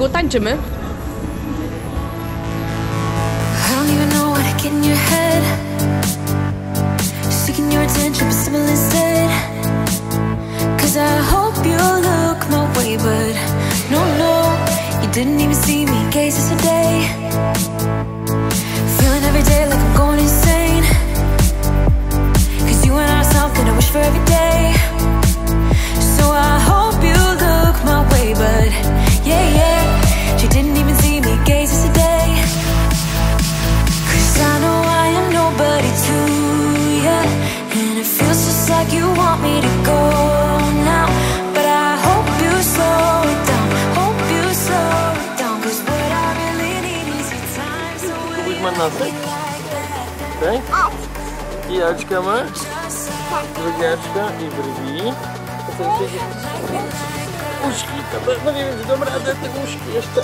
Jedzieszku, tańczymy. Didn't even see me, gazes today. Feeling every day like I'm going insane. Cause you and I are something I wish for every day. So I hope you look my way, but yeah, yeah. She didn't even see me, gazes today. Cause I know I am nobody to ya. And it feels just like you want me to go now. But I hope you slow it down. Manasek? Tak? I oczka ma? Drugiaczka i brwi. Uszki, no nie wiem, czy dam radę te uszki jeszcze.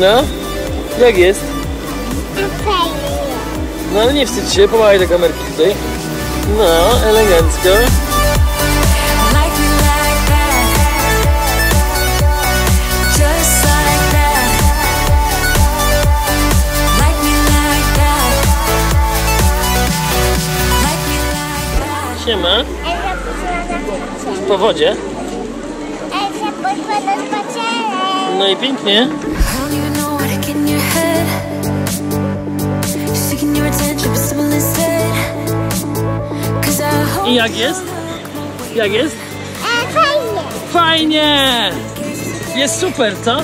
No, jak jest? No ale nie wstydź się, pomagaj do kamerki tutaj. No, elegancko. Siema. Po wodzie? No i pięknie. I jak jest? Jak jest? Fajnie! Fajnie! Jest super, co?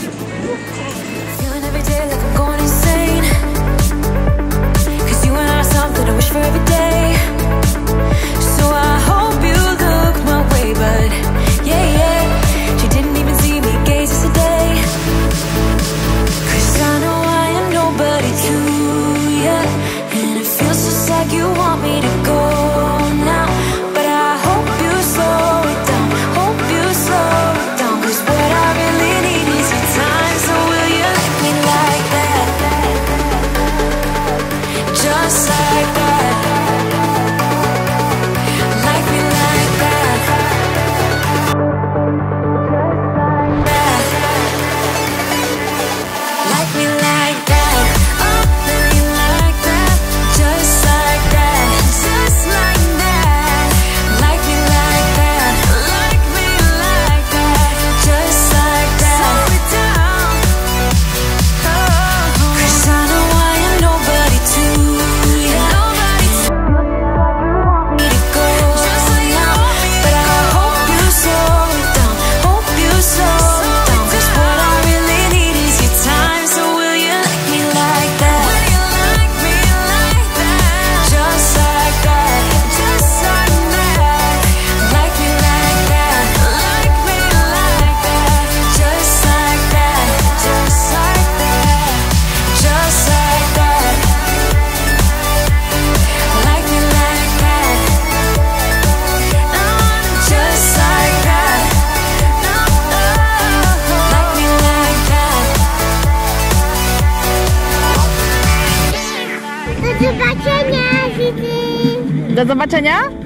Do zobaczenia!